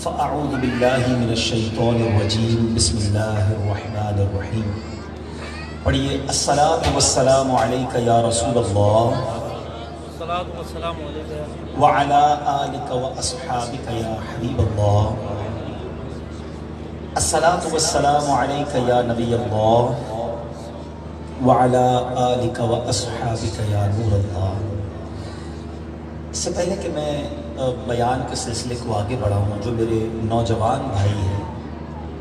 فأعوذ باللہ من الشیطان الرجیم بسم اللہ الرحمن الرحیم. پڑھیے الصلاۃ والسلام علیک یا رسول اللہ وعلی آلک واصحابک یا حبیب اللہ. الصلاۃ والسلام علیک یا نبی اللہ وعلی آلک واصحابک یا نور اللہ. اس سے پہلے کہ میں بیان کے سلسلے کو آگے بڑھاؤں، جو میرے نوجوان بھائی ہیں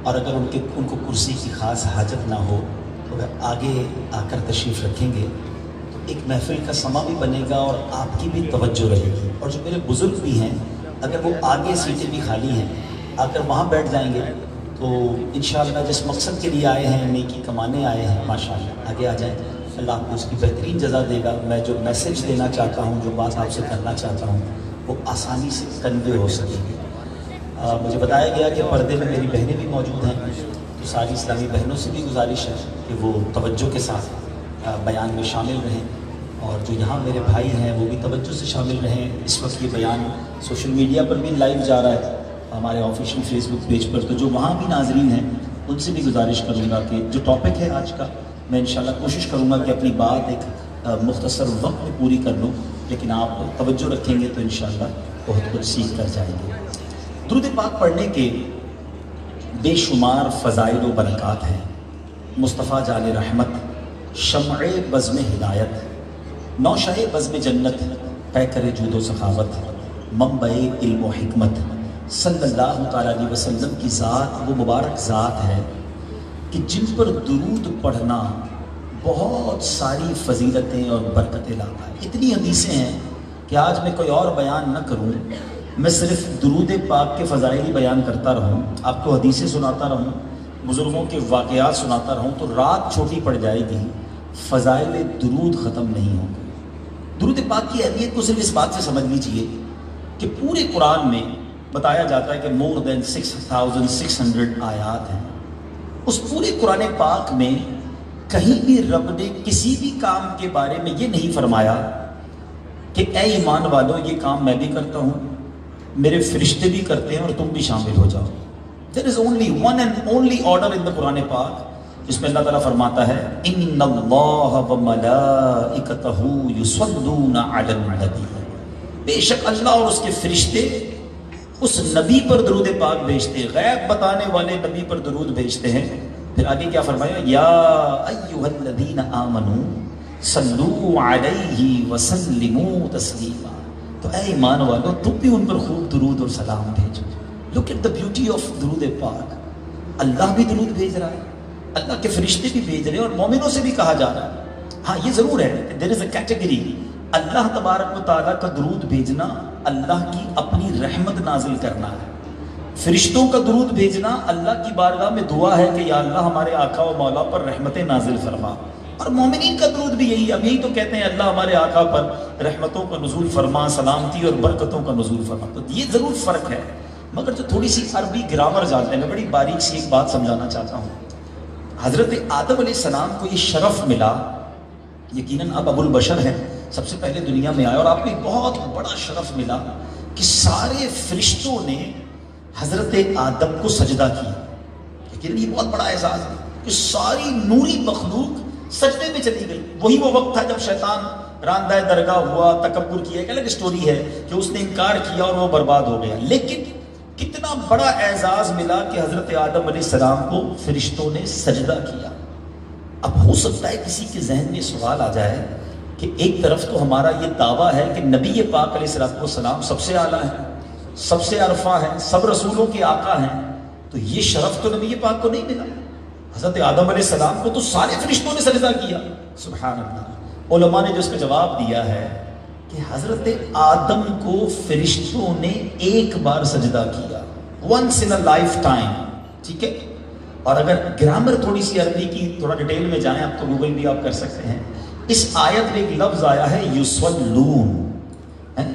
اور اگر ان کو کرسی کی خاص حاجت نہ ہو تو اگر آگے آ کر تشریف رکھیں گے تو ایک محفل کا سما بھی بنے گا اور آپ کی بھی توجہ رہے گی. اور جو میرے بزرگ بھی ہیں اگر وہ آگے سیٹیں بھی خالی ہیں آ کر وہاں بیٹھ جائیں گے تو انشاءاللہ جس مقصد کے لیے آئے ہیں، نیکی کمانے آئے ہیں، ماشاءاللہ آگے آ جائیں. اللہ آپ کو اس کی بہترین جزا دے گا. میں جو میسیج دینا چاہتا ہوں، جو بات آپ سے کرنا چاہتا ہوں، وہ آسانی سے کنوے ہو سکے گی. مجھے بتایا گیا کہ پردے میں میری بہنیں بھی موجود ہیں، تو ساری اسلامی بہنوں سے بھی گزارش ہے کہ وہ توجہ کے ساتھ بیان میں شامل رہیں، اور جو یہاں میرے بھائی ہیں وہ بھی توجہ سے شامل رہیں. اس وقت یہ بیان سوشل میڈیا پر بھی لائیو جا رہا ہے، ہمارے آفیشیل فیس بک پیج پر. تو جو وہاں بھی ناظرین ہیں ان سے بھی گزارش کروں گا کہ جو ٹاپک ہے آج کا، میں انشاءاللہ کوشش کروں گا کہ اپنی بات ایک مختصر وقت میں پوری کر لوں، لیکن آپ توجہ رکھیں گے تو انشاءاللہ بہت کچھ سیکھ کر جائیں گے. درود پاک پڑھنے کے بے شمار فضائل و برکات ہیں. مصطفیٰ جان رحمت، شمع بزم ہدایت، نوشہ بزم جنت، پیکر جود و سخاوت، منبع علم و حکمت، صلی اللہ تعالیٰ علیہ وسلم کی ذات وہ مبارک ذات ہے کہ جن پر درود پڑھنا بہت ساری فضیلتیں اور برکتیں لاتا ہے. اتنی حدیثیں ہیں کہ آج میں کوئی اور بیان نہ کروں، میں صرف درود پاک کے فضائل ہی بیان کرتا رہوں، آپ کو حدیثیں سناتا رہوں، بزرگوں کے واقعات سناتا رہوں تو رات چھوٹی پڑ جائے گی، فضائل درود ختم نہیں ہوں گے. درود پاک کی اہمیت کو صرف اس بات سے سمجھ لیجئے کہ پورے قرآن میں بتایا جاتا ہے کہ more than 6600 آیات ہیں. اس پورے قرآن پاک میں کہیں بھی رب نے کسی بھی کام کے بارے میں یہ نہیں فرمایا کہ اے ایمان والو یہ کام میں بھی کرتا ہوں، میرے فرشتے بھی کرتے ہیں اور تم بھی شامل ہو جاؤ. There is only one and only order in the قرآن پاک جس میں اللہ تعالیٰ فرماتا ہے ان اللہ وملائکتہ یصلون علی النبی، بے شک اللہ اور اس کے فرشتے اس نبی پر درود پاک بھیجتے ہیں، غیب بتانے والے نبی پر درود بھیجتے ہیں. پھر آگے کیا فرمایا؟ یا ایھا الذین آمنوا صلوا علیہ وسلموا تسلیما. تو اے ایمان والو تم بھی ان پر خوب درود اور سلام بھیجو. Look at the beauty of درود پاک. اللہ بھی درود بھیج رہا ہے، اللہ کے فرشتے بھی بھیج رہے ہیں، اور مومنوں سے بھی کہا جا رہا ہے. ہاں یہ ضرور ہے دیر از اے کیٹیگری. اللہ تبارک و تعالیٰ کا درود بھیجنا اللہ کی اپنی رحمت نازل کرنا ہے. فرشتوں کا درود بھیجنا اللہ کی بارگاہ میں دعا ہے کہ یا اللہ ہمارے آقا و مولا پر رحمتیں نازل فرما. اور مومنین کا درود بھی یہی، اب یہی تو کہتے ہیں اللہ ہمارے آقا پر رحمتوں کا نزول فرما، سلامتی اور برکتوں کا نزول فرما. تو یہ ضرور فرق ہے. مگر جو تھوڑی سی عربی گرامر جانتے ہیں، میں بڑی باریک سی ایک بات سمجھانا چاہتا ہوں. حضرت آدم علیہ السلام کو یہ شرف ملا، یقیناً اب ابو البشر ہیں، سب سے پہلے دنیا میں آئے، اور آپ کو ایک بہت بڑا شرف ملا کہ سارے فرشتوں نے حضرت آدم کو سجدہ کیا. لیکن یہ بہت بڑا اعزاز ہے کہ ساری نوری مخلوق سجدے میں چلی گئی. وہی وہ وقت تھا جب شیطان راندہ درگاہ ہوا، تکبر کیا. ایک الگ سٹوری ہے کہ اس نے انکار کیا اور وہ برباد ہو گیا. لیکن کتنا بڑا اعزاز ملا کہ حضرت آدم علیہ السلام کو فرشتوں نے سجدہ کیا. اب ہو سکتا ہے کسی کے ذہن میں سوال آ جائے کہ ایک طرف تو ہمارا یہ دعویٰ ہے کہ نبی پاک علیہ السلام سب سے اعلیٰ ہیں، سب سے عرفہ ہیں، سب رسولوں کے آقا ہیں، تو یہ شرف تو نبی پاک کو نہیں ملا. حضرت آدم علیہ السلام کو تو سارے فرشتوں نے سجدہ کیا. سبحان اللہ. علماء نے جو اس کا جواب دیا ہے کہ حضرت آدم کو فرشتوں نے ایک بار سجدہ کیا، once in a lifetime. ٹھیک ہے. اور اگر گرامر تھوڑی سی عربی کی تھوڑا ڈیٹیل میں جائیں آپ تو گوگل بھی آپ کر سکتے ہیں. اس آیت میں ایک لفظ آیا ہے یصلون،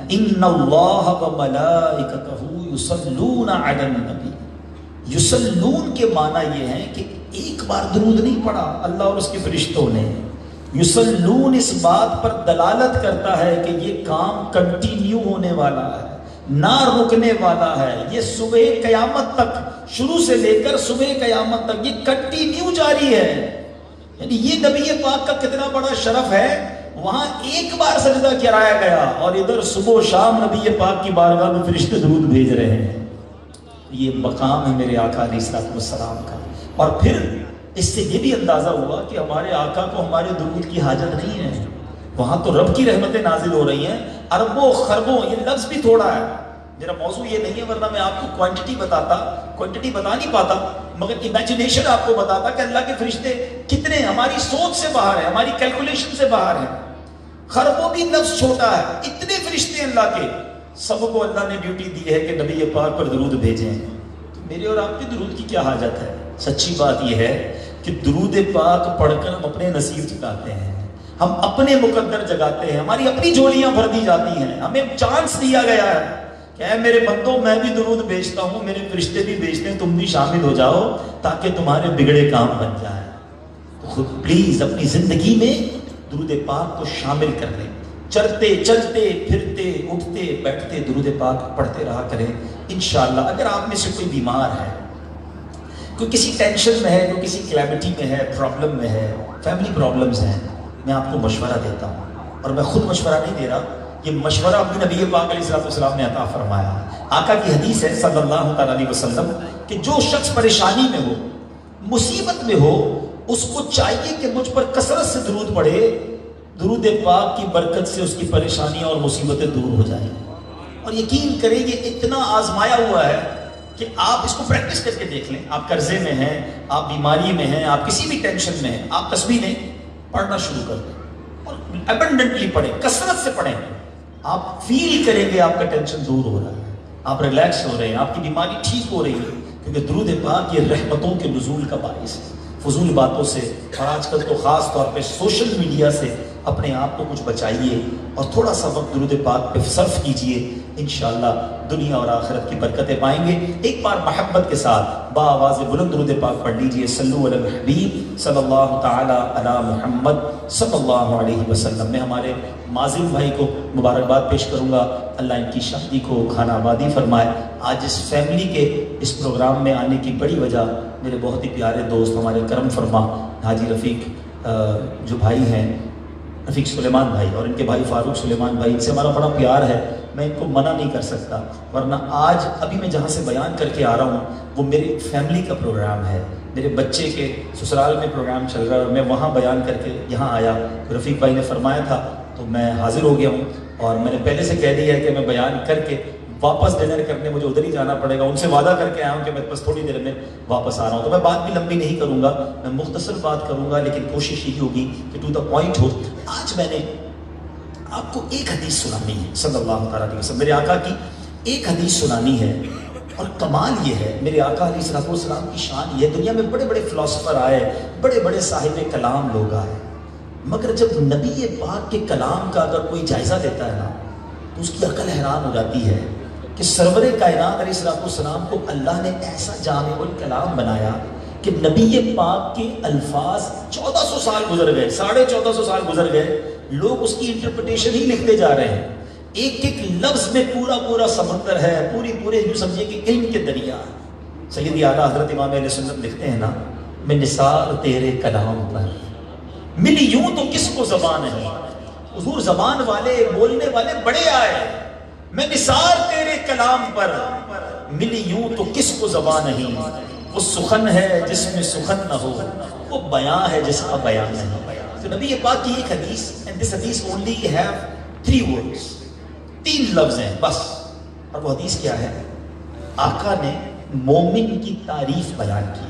ان اللہ وملائکتہ یصلون علی النبی. یصلون کے معنی یہ ہے کہ ایک بار درود نہیں پڑھا اللہ اور اس کے فرشتوں نے. یصلون اس بات پر دلالت کرتا ہے کہ یہ کام کنٹینیو ہونے والا ہے، نہ رکنے والا ہے. یہ صبح قیامت تک، شروع سے لے کر صبح قیامت تک یہ کنٹینیو جاری ہے. یعنی یہ نبی پاک کا کتنا بڑا شرف ہے. وہاں ایک بار سجدہ کرایا گیا اور ادھر صبح و شام نبی پاک کی بارگاہ میں فرشتے درود بھیج رہے ہیں. یہ مقام ہے میرے آقا علیہ السلام کا. اور پھر اس سے یہ بھی اندازہ ہوا کہ ہمارے آقا کو ہمارے درود کی حاجت نہیں ہے. وہاں تو رب کی رحمتیں نازل ہو رہی ہیں اربوں خربوں. یہ لفظ بھی تھوڑا ہے، میرا موضوع یہ نہیں ہے، ورنہ میں آپ کو کوانٹٹی بتا نہیں پاتا، مگر امیجنیشن آپ کو بتاتا کہ اللہ کے فرشتے کتنے ہماری سوچ سے باہر ہیں، ہماری کیلکولیشن سے باہر ہیں. خربوں بھی لفظ چھوٹا ہے، اتنے فرشتے اللہ کے، سب کو اللہ نے ڈیوٹی دی ہے کہ نبی پاک پر درود بھیجیں. تو میرے اور آپ کے درود کی کیا حاجت ہے؟ سچی بات یہ ہے کہ درود پاک پڑھ کر ہم اپنے نصیب جگاتے ہیں، ہم اپنے مقدر جگاتے ہیں، ہماری اپنی جھولیاں بھر دی جاتی ہیں. ہمیں چانس دیا گیا ہے کہ اے میرے بندوں، میں بھی درود بھیجتا ہوں، میرے فرشتے بھی بھیجتے ہیں، تم بھی شامل ہو جاؤ تاکہ تمہارے بگڑے کام بن جائیں. تو خود پلیز اپنی زندگی میں درود پاک کو شامل کر لیں. چلتے چلتے پھرتے اٹھتے بیٹھتے درود پاک پڑھتے رہا کریں انشاءاللہ. اگر آپ میں سے کوئی بیمار ہے، کوئی کسی ٹینشن میں ہے، کوئی کسی کلیمٹی میں ہے، پرابلم میں ہے، فیملی پرابلمز ہیں، میں آپ کو مشورہ دیتا ہوں. اور میں خود مشورہ نہیں دے رہا، یہ مشورہ اپنے نبی پاک علیہ السلام نے عطا فرمایا. آقا کی حدیث ہے صلی اللہ تعالیٰ علیہ وسلم کہ جو شخص پریشانی میں ہو، مصیبت میں ہو، اس کو چاہیے کہ مجھ پر کثرت سے درود پڑھے. درود پاک کی برکت سے اس کی پریشانیاں اور مصیبتیں دور ہو جائیں. اور یقین کریں یہ اتنا آزمایا ہوا ہے کہ آپ اس کو پریکٹس کر کے دیکھ لیں. آپ قرضے میں ہیں، آپ بیماری میں ہیں، آپ کسی بھی ٹینشن میں ہیں، آپ تسبیحیں پڑھنا شروع کر دیں اور ایبنڈنٹلی پڑھیں، کثرت سے پڑھیں. آپ فیل کریں گے آپ کا ٹینشن دور ہو رہا ہے، آپ ریلیکس ہو رہے ہیں، آپ کی بیماری ٹھیک ہو رہی ہے. کیونکہ درود پاک یہ رحمتوں کے نزول کا باعث ہے. فضول باتوں سے اور آج کل تو خاص طور پہ سوشل میڈیا سے اپنے آپ کو کچھ بچائیے اور تھوڑا سا وقت درود پاک پہ صرف کیجئے. انشاءاللہ دنیا اور آخرت کی برکتیں پائیں گے. ایک بار محبت کے ساتھ با آواز بلند درود پاک پڑھ لیجئے. صلو علی الحبیب صلی اللہ تعالی علی محمد صلی اللہ علیہ وسلم. میں ہمارے ماضم بھائی کو مبارکباد پیش کروں گا، اللہ ان کی شادی کو خانہ آبادی فرمائے. آج اس فیملی کے اس پروگرام میں آنے کی بڑی وجہ میرے بہت ہی پیارے دوست ہمارے کرم فرما حاجی رفیق جو بھائی ہیں، رفیق سلیمان بھائی، اور ان کے بھائی فاروق سلیمان بھائی، ان سے ہمارا بڑا پیار ہے. میں ان کو منع نہیں کر سکتا، ورنہ آج ابھی میں جہاں سے بیان کر کے آ رہا ہوں وہ میری فیملی کا پروگرام ہے. میرے بچے کے سسرال میں پروگرام چل رہا ہے اور میں وہاں بیان کر کے یہاں آیا. رفیق بھائی نے فرمایا تھا تو میں حاضر ہو گیا ہوں. اور میں نے پہلے سے کہہ دیا ہے کہ میں بیان کر کے واپس ڈنر کرنے مجھے ادھر ہی جانا پڑے گا. ان سے وعدہ کر کے آیا ہوں کہ میں بس تھوڑی دیر میں واپس آ رہا ہوں. تو میں بات بھی لمبی نہیں کروں گا، میں مختصر بات کروں گا، لیکن کوشش یہی ہوگی کہ ٹو دا پوائنٹ ہو. آج میں نے آپ کو ایک حدیث سنانی ہے صلی اللہ تعالیٰ علیہ وسلم. میرے آقا کی ایک حدیث سنانی ہے. اور کمال یہ ہے میرے آقا علیہ السلام کی شان یہ ہے. دنیا میں بڑے بڑے فلاسفر آئے، بڑے بڑے صاحب کلام لوگ آئے، مگر جب نبی پاک کے کلام کا اگر کوئی جائزہ لیتا ہے نا تو اس کی عقل حیران ہو جاتی ہے کہ سرور کائنات علیہ السلام کو اللہ نے ایسا جامع الکلام بنایا کہ نبی پاک کے الفاظ 1400 سال گزر گئے، 1450 سال گزر گئے، لوگ اس کی انٹرپریٹیشن ہی لکھتے جا رہے ہیں. ایک ایک لفظ میں پورا پورا سمندر ہے، پورے یوں سمجھے کہ علم کے دریا. سیدی اعلیٰ حضرت امام اہل سنت لکھتے ہیں نا، میں نثار تیرے کلام پر ملی یوں تو کس کو زبان ہے. حضور زبان والے بولنے والے بڑے آئے. میں نثار تیرے کلام پر ملی یوں تو کس کو زبان نہیں. وہ سخن ہے جس میں سخن نہ ہو، وہ بیان ہے جس کا بیان نہیں. تو نبی پاک کی ایک حدیث، and this hadith only have 3 words، 3 لفظ ہیں بس. اور وہ حدیث کیا ہے؟ آقا نے مومن کی تعریف بیان کی.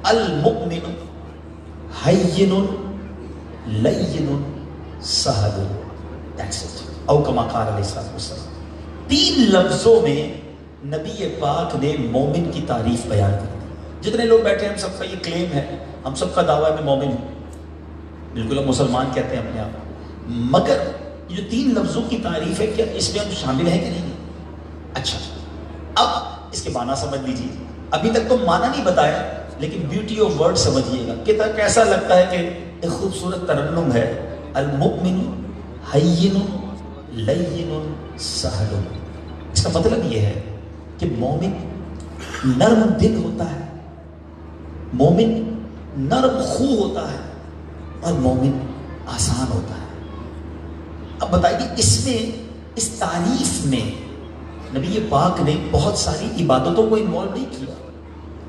المؤمن حین لین سہل. That's it. او کما قال علیہ السلام. 3 لفظوں میں نبی پاک نے مومن کی تعریف بیان کر دی. جتنے لوگ بیٹھے ہیں ہم سب کا یہ کلیم ہے، ہم سب کا دعویٰ ہے میں مومن ہوں، بالکل ہم مسلمان کہتے ہیں اپنے آپ. مگر یہ جو 3 لفظوں کی تعریف ہے کیا اس میں ہم شامل ہیں کہ نہیں؟ اچھا اب اس کے معنی سمجھ لیجیے. ابھی تک تو معنی نہیں بتایا لیکن بیوٹی آف ورڈ سمجھیے گا. کتنا کیسا لگتا ہے کہ ایک خوبصورت ترنم ہے. المؤمن حین لین سہل. اس کا مطلب یہ ہے کہ مومن نرم دل ہوتا ہے، مومن نرم خو ہوتا ہے، اور مومن آسان ہوتا ہے۔ اب بتائیے اس تعریف میں نبی پاک نے بہت ساری عبادتوں کو انوالو نہیں کیا۔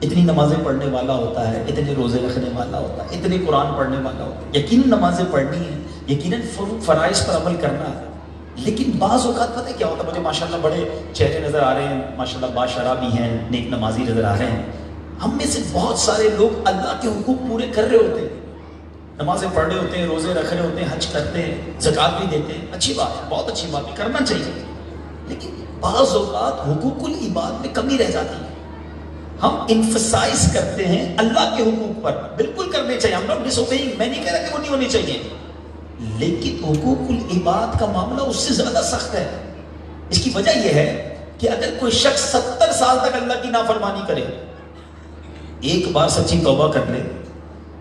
اتنی نمازیں پڑھنے والا ہوتا ہے، اتنے روزے رکھنے والا ہوتا ہے، اتنے قرآن پڑھنے والا ہوتا ہے، یقیناً نمازیں پڑھنی ہیں، یقیناً فرائض پر عمل کرنا ہے، لیکن بعض اوقات پتہ ہے کیا ہوتا ہے؟ مجھے ماشاءاللہ بڑے چہرے نظر آ رہے ہیں، ماشاءاللہ باشرا بھی ہیں، نیک نمازی نظر آ رہے ہیں، ہم میں سے بہت سارے لوگ اللہ کے حقوق پورے کر رہے ہوتے ہیں، نمازیں پڑھ رہے ہوتے ہیں، روزے رکھ رہے ہوتے ہیں، حج کرتے ہیں، زکوٰۃ بھی دیتے ہیں، اچھی بات ہے، بہت اچھی بات ہے، کرنا چاہیے، لیکن بعض اوقات حقوق العباد میں کمی رہ جاتی ہے۔ ہم انفسائز کرتے ہیں اللہ کے حقوق پر، بالکل کرنے چاہیے، ہم لوگ ڈسوبیئنگ، میں نہیں کہہ رہا کہ وہ نہیں ہونی چاہیے، لیکن حقوق العباد کا معاملہ اس سے زیادہ سخت ہے۔ اس کی وجہ یہ ہے کہ اگر کوئی شخص 70 سال تک اللہ کی نافرمانی کرے، ایک بار سچی توبہ کر لے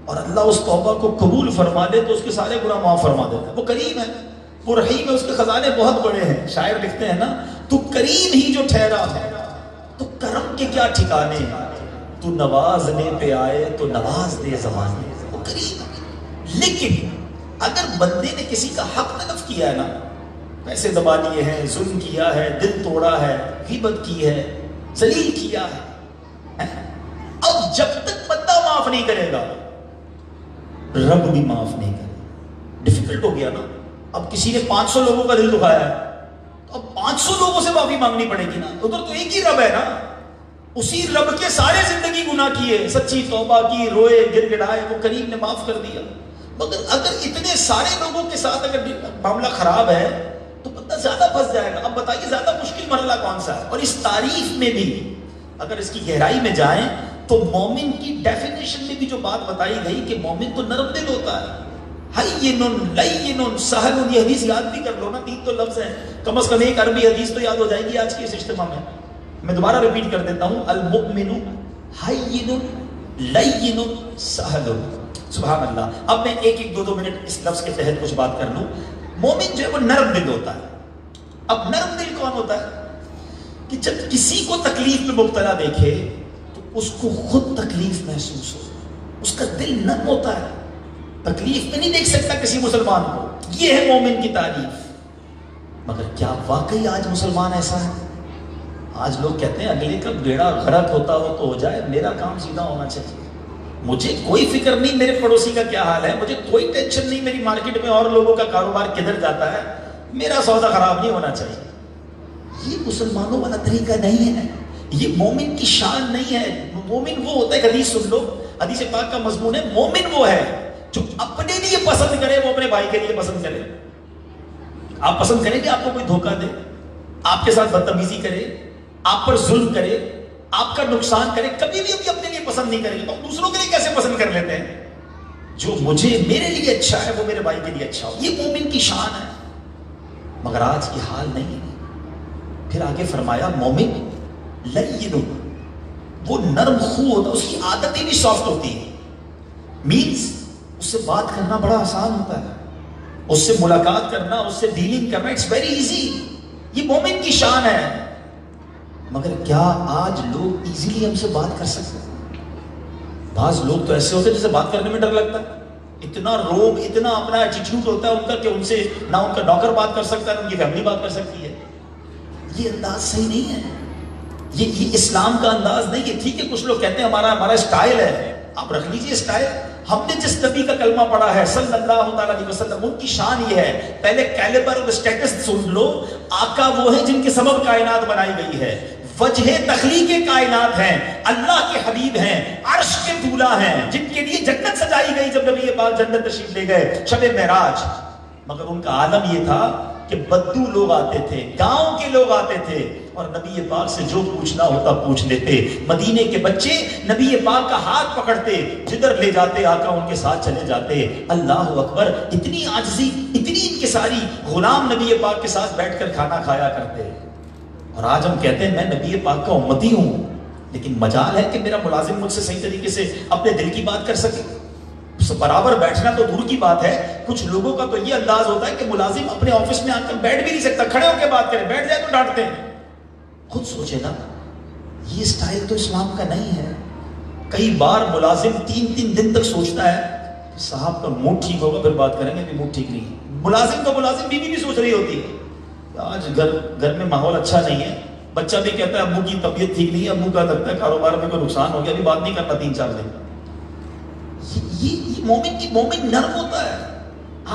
اور اللہ اس توبہ کو قبول فرما لے تو اس کے سارے گناہ معاف فرما دیتا ہے۔ وہ کریم ہے، وہ رحیم ہے، اس کے خزانے بہت بڑے ہیں۔ شاعر لکھتے ہیں نا، تو کریم ہی جو ٹھہرا ہے تو کرم کے کیا ٹھکانے، تو نوازنے پہ آئے تو نواز دے زمانے۔ وہ کریم ہے، لیکن اگر بندے نے کسی کا حق تلف کیا ہے نا، پیسے دبا لیے ہیں، ظلم کیا ہے، دل توڑا ہے، غیبت کی ہے، ذلیل کیا ہے، اب جب تک بندہ معاف نہیں کرے گا رب بھی معاف نہیں کرے۔ ڈیفیکلٹ ہو گیا نا، اب کسی نے 500 لوگوں کا دل دکھایا ہے تو اب 500 لوگوں سے معافی مانگنی پڑے گی نا، ادھر تو ایک ہی رب ہے نا، اسی رب کے سارے زندگی گناہ کیے، سچی توبہ کی، روئے گر گڑائے، وہ کریم نے معاف کر دیا۔ مگر اگر اتنے سارے لوگوں کے ساتھ اگر معاملہ خراب ہے تو بندہ زیادہ پھنس جائے گا۔ اب بتائیے زیادہ مشکل مرحلہ کون سا ہے؟ اور اس تعریف میں بھی اگر اس کی گہرائی میں جائیں تو مومن کی ڈیفینیشن میں بھی جو بات بتائی گئی کہ مومن تو نرم دل ہوتا ہے، حیّن لین سہل، یہ حدیث یاد بھی کر لو نا، 3 تو لفظ ہیں، کم از کم ایک عربی حدیث تو یاد ہو جائے گی آج کے اس اجتماع میں۔ میں دوبارہ ریپیٹ کر دیتا ہوں، المؤمن حیّن لین سہل۔ سبحان اللہ۔ اب میں ایک 2 منٹ اس لفظ کے تحت کچھ بات کر لوں۔ مومن جو ہے وہ نرم دل ہوتا ہے۔ اب نرم دل کون ہوتا ہے؟ کہ جب کسی کو تکلیف میں مبتلا دیکھے تو اس کو خود تکلیف محسوس ہو، اس کا دل نرم ہوتا ہے، تکلیف میں نہیں دیکھ سکتا کسی مسلمان کو۔ یہ ہے مومن کی تعریف۔ مگر کیا واقعی آج مسلمان ایسا ہے؟ آج لوگ کہتے ہیں اگلے کا بیڑا غرق ہوتا ہو تو ہو جائے، میرا کام سیدھا ہونا چاہیے، مجھے کوئی فکر نہیں میرے پڑوسی کا کیا حال ہے، مجھے کوئی ٹینشن نہیں میری مارکیٹ میں اور لوگوں کا کاروبار کدھر جاتا ہے، میرا سودا خراب نہیں ہونا چاہیے۔ یہ مسلمانوں والا طریقہ نہیں ہے، یہ مومن کی شان نہیں ہے۔ مومن وہ ہوتا ہے، حدیث سن لو، حدیث پاک کا مضمون ہے، مومن وہ ہے جو اپنے لیے پسند کرے وہ اپنے بھائی کے لیے پسند کرے۔ آپ پسند کریں گے آپ کو کوئی دھوکہ دے، آپ کے ساتھ بدتمیزی کرے، آپ پر ظلم کرے، آپ کا نقصان کرے، کبھی بھی اپنے لیے پسند نہیں کریں گے، تو دوسروں کے لیے کیسے پسند کر لیتے ہیں؟ جو مجھے میرے لیے اچھا ہے وہ میرے بھائی کے لیے اچھا ہو، یہ مومن کی شان ہے۔ مگر آج کی حال نہیں ہے۔ پھر آگے فرمایا مومن لین، وہ نرم خو ہوتا، اس کی عادتیں بھی سافٹ ہوتی ہیں، مینز اس سے بات کرنا بڑا آسان ہوتا ہے، اس سے ملاقات کرنا، اس سے ڈیلنگ کرنا، اٹس ویری ایزی۔ یہ مومن کی شان ہے۔ مگر کیا آج لوگ ایزیلی ہم سے بات کر سکتے ہیں؟ بعض لوگ تو ایسے ہوتے ہیں جسے بات کرنے میں ڈر لگتا ہے، اتنا روب، اتنا اپنا ایٹیٹیوڈ ہوتا ہے ان کا کہ ان سے نہ ان کا نوکر بات کر سکتا ہے نہ ان کی فیملی بات کر سکتی ہے۔ یہ انداز صحیح نہیں ہے، یہ اسلام کا انداز نہیں ہے۔ ٹھیک ہے کچھ لوگ کہتے ہیں ہمارا اسٹائل ہے، آپ رکھ لیجئے اسٹائل۔ ہم نے جس نبی کا کلمہ پڑھا ہے صلی اللہ علیہ وسلم، ان کی شان یہ ہے، پہلے کیلیبر اور اسٹیٹس سن لو، آقا وہ ہیں جن کے سبب کائنات بنائی گئی ہے، وجہ تخلیق کائنات ہیں، اللہ کے حبیب ہیں، عرش کے دولہ ہیں، جن کے لیے جنت سجائی گئی جب نبی پاک جنت تشریف لے گئے شب معراج۔ مگر ان کا عالم یہ تھا کہ بدو لوگ آتے تھے، گاؤں کے لوگ آتے تھے اور نبی پاک سے جو پوچھنا ہوتا پوچھ لیتے۔ مدینے کے بچے نبی پاک کا ہاتھ پکڑتے، جدھر لے جاتے آقا ان کے ساتھ چلے جاتے۔ اللہ اکبر، اتنی عاجزی، اتنی انکساری، غلام نبی پاک کے ساتھ بیٹھ کر کھانا کھایا کرتے۔ اور آج ہم کہتے ہیں میں نبی پاک کا امتی ہوں، لیکن مجال ہے کہ میرا ملازم مجھ سے صحیح طریقے سے اپنے دل کی بات کر سکے؟ برابر بیٹھنا تو دور کی بات ہے، کچھ لوگوں کا تو یہ انداز ہوتا ہے کہ ملازم اپنے آفس میں آ کر بیٹھ بھی نہیں سکتا، کھڑے ہو کے بات کرے، بیٹھ جائے تو ڈانٹتے ہیں۔ خود سوچے نا، یہ سٹائل تو اسلام کا نہیں ہے۔ کئی بار ملازم 3 دن تک سوچتا ہے کہ صاحب کا موڈ ٹھیک ہوگا پھر بات کریں گے، کہ موڈ ٹھیک نہیں ہے۔ ملازم تو ملازم، بیوی بھی سوچ رہی ہوتی ہے آج گھر میں ماحول اچھا نہیں ہے، بچہ بھی کہتا ہے ابو کی طبیعت ٹھیک نہیں ہے، ابو کا لگتا ہے کاروبار میں کوئی نقصان ہو گیا، ابھی بات نہیں کرنا 3-4 دن۔ یہ مومن نرم ہوتا ہے،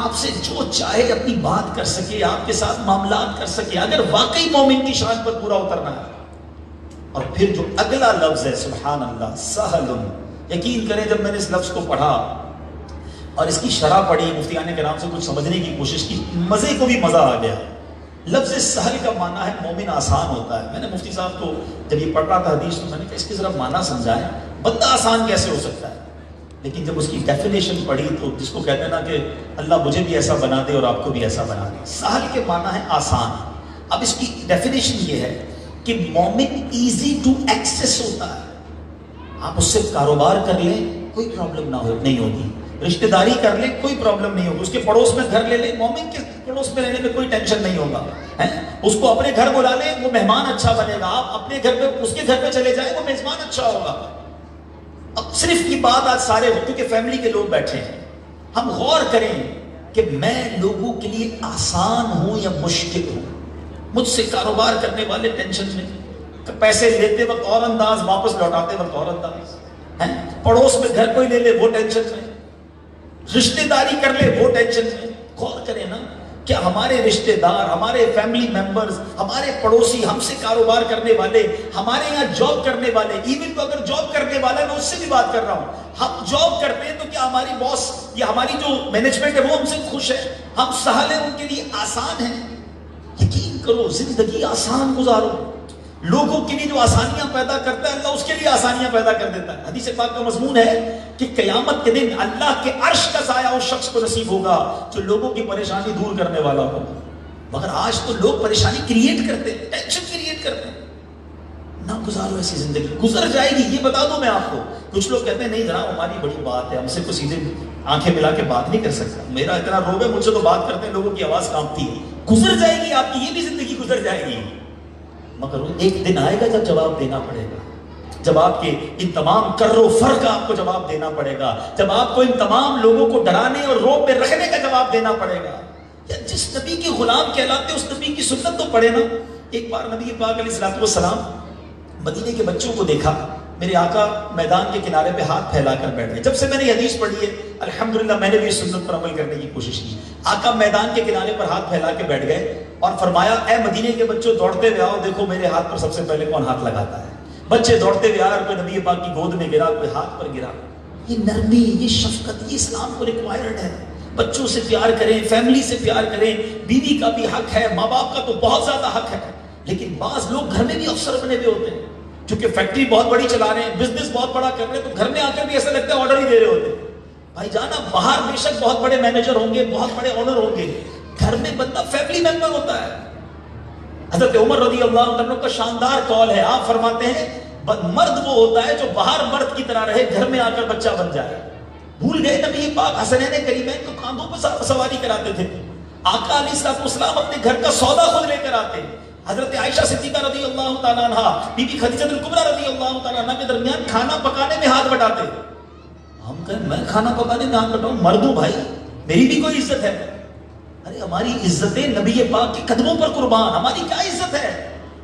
آپ سے جو چاہے اپنی بات کر سکے، آپ کے ساتھ معاملات کر سکے، اگر واقعی مومن کی شان پر پورا اترنا ہے۔ اور پھر جو اگلا لفظ ہے سبحان اللہ، سہل، یقین کریں جب میں نے اس لفظ کو پڑھا اور اس کی شرح پڑھی، مفتیان کرام سے کچھ سمجھنے کی کوشش کی، مزے کو بھی مزہ آ گیا۔ لفظ سہل کا معنی ہے مومن آسان ہوتا ہے۔ میں نے مفتی صاحب کو جب یہ پڑھ رہا تھا حدیث، تو میں نے کہا اس کی ذرا معنی سمجھائیں، بندہ آسان کیسے ہو سکتا ہے؟ لیکن جب اس کی ڈیفینیشن پڑھی تو جس کو کہتے ہیں نا کہ اللہ مجھے بھی ایسا بنا دے اور آپ کو بھی ایسا بنا دے، سہل کے معنی ہے آسان۔ اب اس کی ڈیفینیشن یہ ہے کہ مومن ایزی ٹو ایکسس ہوتا ہے، آپ اس سے کاروبار کر لیں کوئی پرابلم نہیں ہوگی، رشتہ داری کر لیں کوئی پرابلم نہیں ہوگی، اس کے پڑوس میں گھر لے لیں، مومن کے پڑوس میں رہنے میں کوئی ٹینشن نہیں ہوگا، اس کو اپنے گھر بلا لیں وہ مہمان اچھا بنے گا، آپ اپنے گھر پہ اس کے گھر پہ چلے جائیں وہ میزبان اچھا ہوگا۔ اب صرف کی بات آج سارے کیونکہ فیملی کے لوگ بیٹھے ہیں، ہم غور کریں کہ میں لوگوں کے لیے آسان ہوں یا مشکل ہوں؟ مجھ سے کاروبار کرنے والے ٹینشن میں، پیسے لیتے وقت اور انداز، واپس لوٹاتے وقت اور انداز، پڑوس میں گھر کوئی لے لے وہ ٹینشن میں، رشتہ داری کر لے وہ ٹینشن میں۔ غور کریں نا، کیا ہمارے رشتہ دار، ہمارے فیملی ممبرز، ہمارے پڑوسی، ہم سے کاروبار کرنے والے، ہمارے یہاں جاب کرنے والے، ایون تو اگر جاب کرنے والا ہے میں اس سے بھی بات کر رہا ہوں، ہم جاب کرتے ہیں تو کیا ہماری باس یا ہماری جو مینجمنٹ ہے وہ ہم سے خوش ہے؟ ہم سہل ہیں ان کے لیے آسان ہیں؟ یقین کرو زندگی آسان گزارو، لوگوں کے لیے جو آسانیاں پیدا کرتا ہے اللہ اس کے لیے آسانیاں پیدا کر دیتا ہے۔ حدیث پاک کا مضمون ہے کہ قیامت کے دن اللہ کے عرش کا سایہ اس شخص کو نصیب ہوگا جو لوگوں کی پریشانی دور کرنے والا ہوگا۔ مگر آج تو لوگ پریشانی کریٹ کرتے ہیں، ٹینشن کریٹ کرتے ہیں۔ نہ گزارو ایسی زندگی، گزر جائے گی، یہ بتا دوں میں آپ کو۔ کچھ لوگ کہتے ہیں نہیں جناب ہماری بڑی بات ہے، ہم سے کوئی سیدھے آنکھیں ملا کے بات نہیں کر سکتا، میرا اتنا روب ہے، مجھ سے تو بات کرتے ہیں لوگوں کی آواز کانپتی ہے۔ گزر جائے گی آپ کی یہ بھی زندگی، گزر جائے گی، مگر ایک دن آئے گا جب جواب دینا پڑے گا، جب آپ کے ان تمام کر و فر کا آپ کو جواب دینا پڑے گا، جب آپ کو ان تمام لوگوں کو ڈرانے اور روب پہ رکھنے کا جواب دینا پڑے گا۔ یا جس نبی کے غلام کہلاتے اس نبی کی سنت تو پڑھے نا۔ ایک بار نبی پاک علیہ السلام مدینے کے بچوں کو دیکھا، میرے آقا میدان کے کنارے پہ ہاتھ پھیلا کر بیٹھ گئے۔ جب سے میں نے یہ حدیث پڑھی ہے الحمدللہ میں نے بھی اس سنت پر عمل کرنے کی کوشش کی۔ آقا میدان کے کنارے پر ہاتھ پھیلا کے بیٹھ گئے اور فرمایا اے مدینے کے بچوں دوڑتے ہوئے آؤ، دیکھو میرے ہاتھ پر سب سے پہلے کون ہاتھ لگاتا ہے۔ بچے دوڑتے ہوئے آئے اور کوئی نبی پاک کی گود میں گرا، کوئی ہاتھ پر گرا۔ یہ نرمی، یہ شفقت، یہ اسلام کو ریکوائرڈ ہے۔ بچوں سے پیار کریں، فیملی سے پیار کریں، بیوی کا بھی حق ہے، ماں باپ کا تو بہت زیادہ حق ہے۔ لیکن بعض لوگ گھر میں بھی افسر بنے ہوئے ہوتے ہیں، کیونکہ فیکٹری بہت بڑی چلا رہے ہیں، بزنس بہت بڑا کر رہے ہیں، تو گھر میں آ کر بھی ایسا لگتا ہے آرڈر ہی دے رہے ہوتے ہیں۔ بھائی جانا باہر بے شک بہت بڑے مینیجر ہوں گے، بہت بڑے آنر ہوں گے، گھر میں بندہ فیملی ممبر ہوتا ہے۔ حضرت عمر رضی اللہ عنہ کا شاندار قول ہے، آپ فرماتے ہیں مرد وہ ہوتا ہے جو باہر مرد کی طرح رہے، گھر میں آ کر بچہ بن جائے۔ بھول گئے نبی پاک حسنین کریمین کو کاندھوں پر سواری کراتے تھے، آقا علیہ السلام اپنے گھر کا سودا خود لے کر آتے۔ حضرت عائشہ صدیقہ رضی اللہ تعالیٰ عنہ، بی بی خدیجہ الکبریٰ رضی اللہ تعالیٰ عنہ کے درمیان کھانا پکانے میں ہاتھ بٹاتے۔ ہم کہیں میں کھانا پکانے میں ہاتھ بٹاؤں؟ مردوں بھائی میری بھی کوئی عزت ہے؟ ارے ہماری عزتیں نبی پاک کے قدموں پر قربان، ہماری کیا عزت ہے؟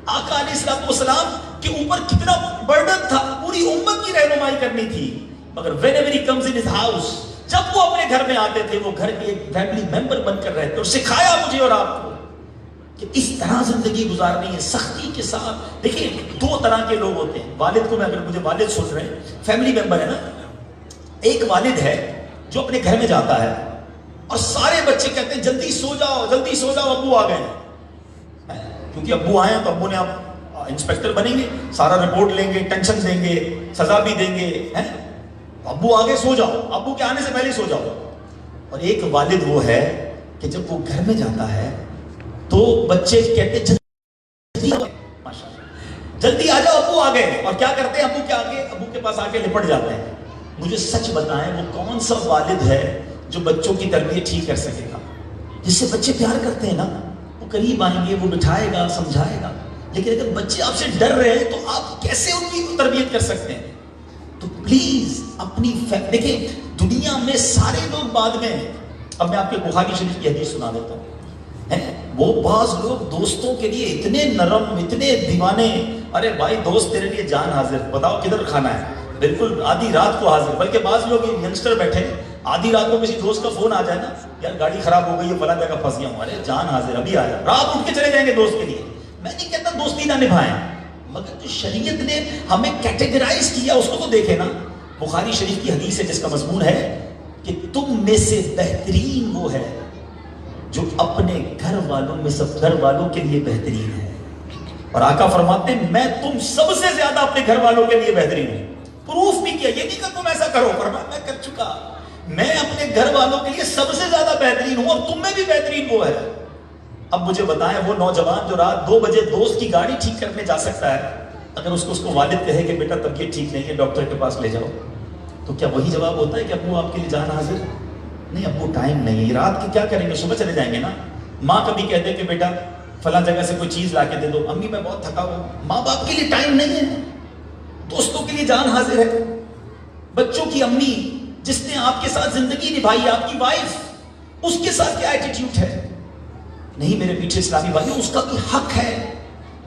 آقا علیہ السلام کے اوپر کتنا برڈن تھا، پوری امت کی رہنمائی کرنی تھی، مگر whenever he comes in his house، جب وہ اپنے گھر میں آتے تھے وہ گھر کے ایک فیملی ممبر بن کر رہتے، اور سکھایا مجھے اور آپ کو کہ اس طرح زندگی گزارنی ہے، سختی کے ساتھ۔ دیکھیں دو طرح کے لوگ ہوتے ہیں، والد کو میں اگر مجھے والد سن رہے ہیں، فیملی ممبر ہے نا، ایک والد ہے جو اپنے گھر میں جاتا ہے اور سارے بچے کہتے ہیں جلدی سو جاؤ جلدی سو جاؤ، ابو آ گئے، کیونکہ ابو آئے ہیں تو ابو نے آپ انسپیکٹر بنیں گے، سارا رپورٹ لیں گے، ٹینشن دیں گے، سزا بھی دیں گے، ابو آگے سو جاؤ، ابو کے آنے سے پہلے سو جاؤ۔ اور ایک والد وہ ہے کہ جب وہ گھر میں جاتا ہے تو بچے کہتے جلدی آ جاؤ ابو آ گئے، اور کیا کرتے ہیں ابو کے پاس آ کے لپٹ جاتے ہیں۔ مجھے سچ بتائیں وہ کون سا والد ہے جو بچوں کی تربیت ٹھیک کر سکے گا؟ جس سے بچے پیار کرتے ہیں نا، وہ قریب آئیں گے، وہ بٹھائے گا، سمجھائے گا۔ لیکن اگر بچے آپ سے ڈر رہے ہیں تو آپ کیسے ان کی تربیت کر سکتے ہیں؟ تو پلیز اپنی دیکھیں دنیا میں سارے لوگ بعد میں ہیں. اب میں آپ کے بخاری شریف کی حدیث سنا دیتا ہوں. وہ بعض لوگ دوستوں کے لیے اتنے نرم اتنے دیوانے، ارے بھائی دوست تیرے لیے جان حاضر، بتاؤ کدھر کھانا ہے، بالکل آدھی رات کو حاضر. بلکہ بعض لوگ ینگسٹر بیٹھے آدھی رات کو کسی دوست کا فون آ جائے نا، یار گاڑی خراب ہو گئی ہے فلاں جگہ پھنس گیا ہوں، ارے جان حاضر ابھی آ جائے، رات اٹھ کے چلے جائیں گے دوست کے لیے. میں نہیں کہتا دوستی نہ نبھائیں، مگر جو شریعت نے ہمیں کیٹیگرائز کیا اس کو تو دیکھیں نا. بخاری شریف کی حدیث ہے جس کا مضمون ہے کہ تم میں سے بہترین وہ ہے جو اپنے گھر والوں میں سب گھر والوں کے لیے بہترین ہے. اور آقا فرماتے ہیں میں تم سب سے زیادہ اپنے گھر والوں کے لیے بہترین ہوں. پروف بھی کیا، یہ نہیں کہ تم ایسا کرو، فرمایا میں کر چکا، میں اپنے گھر والوں کے لیے سب سے زیادہ بہترین ہوں اور تم میں بھی بہترین وہ ہے. اب مجھے بتائیں وہ نوجوان جو رات 2 بجے دوست کی گاڑی ٹھیک کرنے جا سکتا ہے، اگر اس کو والد کہے کہ بیٹا طبیعت ٹھیک نہیں ہے ڈاکٹر کے پاس لے جاؤ، تو کیا وہی جواب ہوتا ہے کہ ابو آپ کے لیے جان حاضر؟ نہیں، ابو ٹائم نہیں ہے، رات کے کیا کریں گے، صبح چلے جائیں گے نا. ماں کبھی کہتے کہ بیٹا فلاں جگہ سے کوئی چیز لا کے دے دو، امی میں بہت تھکا ہوا. ماں باپ کے لیے ٹائم نہیں ہے، دوستوں کے لیے جان حاضر ہے. بچوں کی امی جس نے آپ کے ساتھ زندگی نبھائی، آپ کی وائف، اس کے ساتھ کیا ایٹیٹیوڈ ہے؟ نہیں میرے پیچھے اسلامی بھائی، اس کا بھی حق ہے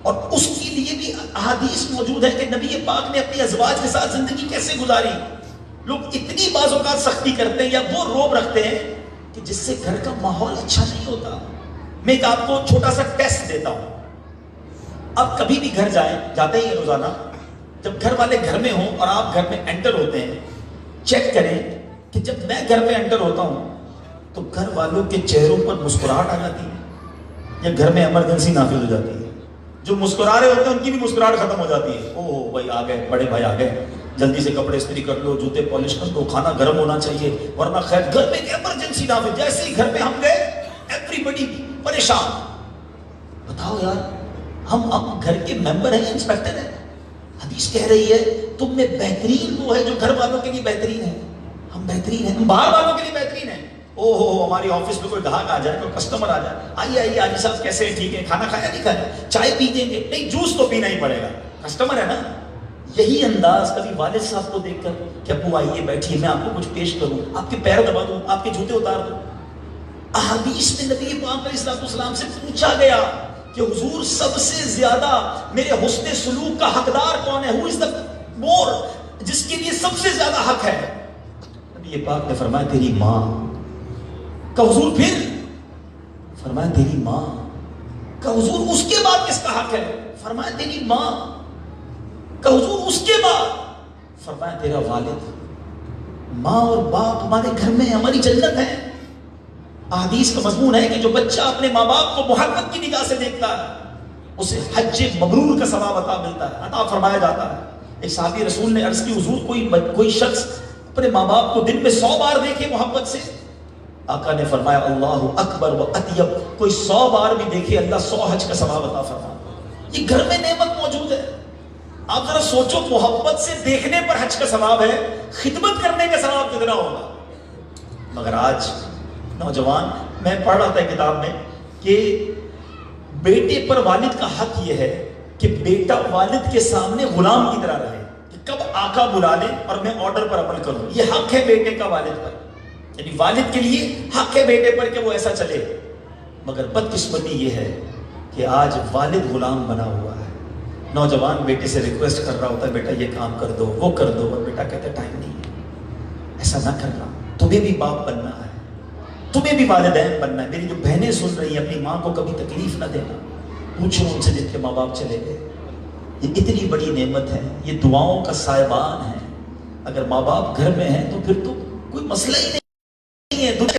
اور اس کے لیے بھی احادیث موجود ہے کہ نبی پاک نے اپنی ازواج کے ساتھ زندگی کیسے گزاری. لوگ اتنی بعض اوقات سختی کرتے ہیں یا وہ روب رکھتے ہیں کہ جس سے گھر کا ماحول اچھا نہیں ہوتا. میں ایک آپ کو چھوٹا سا ٹیسٹ دیتا ہوں. آپ کبھی بھی گھر جاتے ہی روزانہ، جب گھر والے گھر میں ہوں اور آپ گھر میں انٹر ہوتے ہیں، چیک کریں کہ جب میں گھر میں انٹر ہوتا ہوں تو گھر والوں کے چہروں پر مسکراہٹ آ جاتی ہے یا گھر میں ایمرجنسی نافذ ہو جاتی ہے. جو مسکرا رہے ہوتے ہیں ان کی بھی مسکراہٹ ختم ہو جاتی ہے. اوہ بھائی آ گئے، بڑے بھائی آ گئے، جلدی سے کپڑے استری کر لو، جوتے پالش کر لو، کھانا گرم ہونا چاہیے ورنہ خیر. گھر میں ایک ایمرجنسی نافذ، جیسے ہی گھر پہ ہم گئے ایوری بڈی پریشان. بتاؤ یار، ہم اب گھر کے ممبر ہیں، انسپیکٹر ہیں. حدیث کہہ رہی ہے تم میں بہترین وہ ہے جو گھر والوں کے لیے بہترین ہے. ہم بہترین ہیں، ہم باہر والوں کے لیے بہترین ہیں. او ہو ہماری آفس میں کوئی گاہک آ جائے، کوئی کسٹمر آ جائے، آئیے آئیے آجی صاحب کیسے ہیں، ٹھیک ہے، کھانا کھایا نہیں کھایا، چائے پی دیں گے، نہیں جوس تو پینا ہی پڑے گا، کسٹمر ہے نا. یہی انداز کبھی والد صاحب کو دیکھ کر کہ ابو آئیے بیٹھیے، میں آپ کو کچھ پیش کروں، آپ کے پیر دبا دوں، آپ کے جوتے اتار دوں. احادیث میں نبی پاک علیہ السلام سے پوچھا گیا کہ حضور سب سے زیادہ میرے حسن سلوک کا حقدار کون ہے؟ Who is the more، جس کے لیے سب سے زیادہ حق ہے؟ نبی پاک نے فرمایا تیری ماں. کہ حضور پھر؟ فرمایا تیری ماں. کہ حضور اس کے بعد کس کا حق ہے؟ فرمایا تیری ماں. کہ حضور اس کے بعد؟ فرمایا تیرا والد. ماں اور باپ ہمارے گھر میں ہماری جنت ہے. احادیث کا مضمون ہے کہ جو بچہ اپنے ماں باپ کو محبت کی نگاہ سے دیکھتا ہے اسے حج مبرور کا ثواب عطا فرمایا جاتا ہے. ایک صحابی رسول نے عرض کی حضور کوئی شخص اپنے ماں باپ کو دن میں 100 بار دیکھے محبت سے. آقا نے فرمایا اللہ اکبر و اطیب، کوئی 100 بار بھی دیکھے اللہ 100 حج کا ثواب عطا فرماتا. یہ گھر میں نعمت موجود ہے. آپ ذرا سوچو، محبت سے دیکھنے پر حج کا ثواب ہے، خدمت کرنے کا ثواب کتنا ہوگا. مگر آج نوجوان، میں پڑھ رہا تھا کتاب میں کہ بیٹے پر والد کا حق یہ ہے کہ بیٹا والد کے سامنے غلام کی طرح رہے، کہ کب آقا بلا لے اور میں آرڈر پر عمل کروں. یہ حق ہے بیٹے کا والد پر، یعنی والد کے لیے حق ہے بیٹے پر کہ وہ ایسا چلے. مگر بدقسمتی یہ ہے کہ آج والد غلام بنا ہوا ہے. نوجوان بیٹے سے ریکویسٹ کر رہا ہوتا ہے بیٹا یہ کام کر دو، وہ کر دو، اور بیٹا کہتا ہے ٹائم نہیں ہے، ایسا نہ کرنا، تمہیں بھی باپ بننا ہے، تمہیں بھی والدین بننا ہے. میری جو بہنیں سن رہی ہیں، اپنی ماں کو کبھی تکلیف نہ دینا. پوچھو ان سے جن کے ماں باپ چلے گئے. یہ اتنی بڑی نعمت ہے، یہ دعاؤں کا سائبان ہے. اگر ماں باپ گھر میں ہیں تو پھر تو کوئی مسئلہ ہی نہیں ہے.